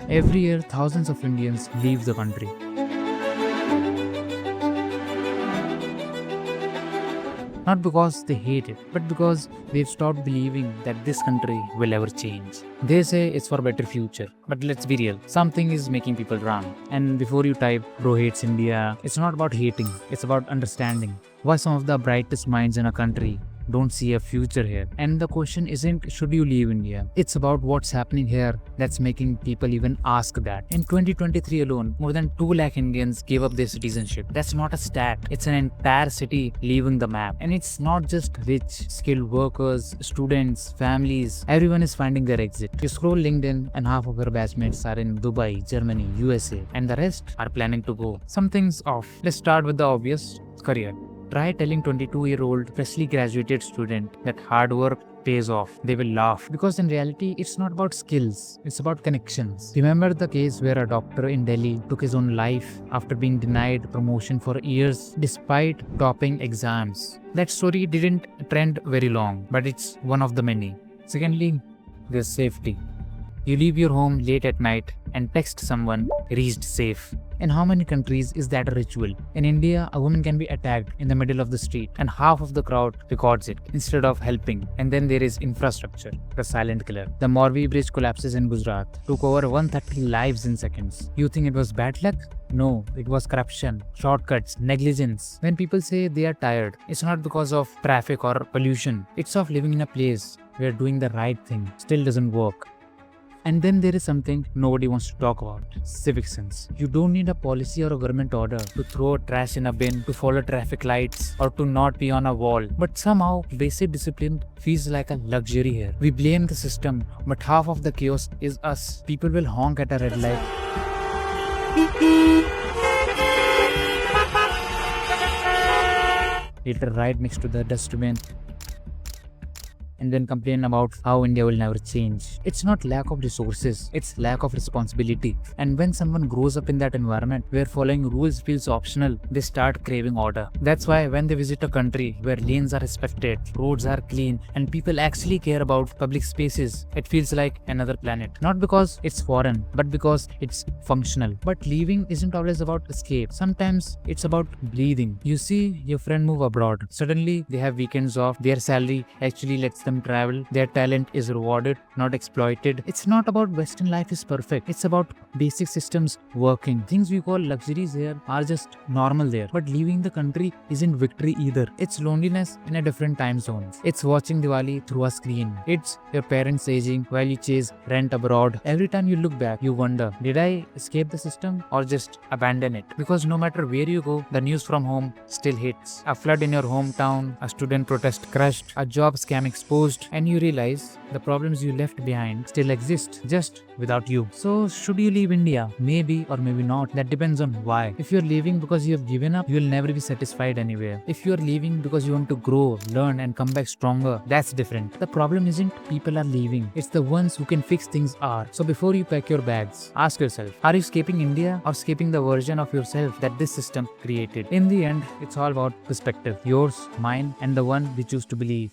Every year, thousands of Indians leave the country. Not because they hate it, but because they've stopped believing that this country will ever change. They say it's for a better future, but let's be real, something is making people run. And before you type, bro hates India, it's not about hating, it's about understanding why some of the brightest minds in a country don't see a future here. And the question isn't should you leave India, it's about what's happening here that's making people even ask that. In 2023 alone, more than 2 lakh Indians gave up their citizenship. That's not a stat, it's an entire city leaving the map. And it's not just rich, skilled workers, students, families, everyone is finding their exit. You scroll LinkedIn and half of your batchmates are in Dubai, Germany, USA, and the rest are planning to go. Something's off. Let's start with the obvious: career. Try telling 22-year-old freshly graduated student that hard work pays off. They will laugh, because in reality it's not about skills, it's about connections. Remember the case where a doctor in Delhi took his own life after being denied promotion for years despite topping exams. That story didn't trend very long, but it's one of the many. Secondly, there's safety. You leave your home late at night and text someone, reached safe. In how many countries is that a ritual? In India, a woman can be attacked in the middle of the street and half of the crowd records it instead of helping. And then there is infrastructure, the silent killer. The Morbi bridge collapses in Gujarat, took over 130 lives in seconds. You think it was bad luck? No, it was corruption, shortcuts, negligence. When people say they are tired, it's not because of traffic or pollution. It's of living in a place where doing the right thing still doesn't work. And then there is something nobody wants to talk about: civic sense. You don't need a policy or a government order to throw trash in a bin, to follow traffic lights, or to not be on a wall. But somehow, basic discipline feels like a luxury here. We blame the system, but half of the chaos is us. People will honk at a red light, later right next to the dustbin, and then complain about how India will never change. It's not lack of resources, it's lack of responsibility. And when someone grows up in that environment where following rules feels optional, they start craving order. That's why when they visit a country where lanes are respected, roads are clean, and people actually care about public spaces, it feels like another planet. Not because it's foreign, but because it's functional. But leaving isn't always about escape. Sometimes it's about breathing. You see your friend move abroad. Suddenly they have weekends off, their salary actually lets them travel, their talent is rewarded, not exploited. It's not about Western life is perfect, it's about basic systems working. Things we call luxuries here are just normal there. But leaving the country isn't victory either. It's loneliness in a different time zone. It's watching Diwali through a screen. It's your parents aging while you chase rent abroad. Every time you look back, you wonder, did I escape the system or just abandon it? Because no matter where you go, the news from home still hits. A flood in your hometown, a student protest crushed, a job scam exposed, and you realize the problems you left behind still exist, just without you. So should you leave India? Maybe or maybe not. That depends on why. If you're leaving because you have given up, you'll never be satisfied anywhere. If you're leaving because you want to grow, learn, and come back stronger, that's different. The problem isn't people are leaving, it's the ones who can fix things are. So before you pack your bags, ask yourself, are you escaping India or escaping the version of yourself that this system created? In the end, it's all about perspective. Yours, mine, and the one we choose to believe.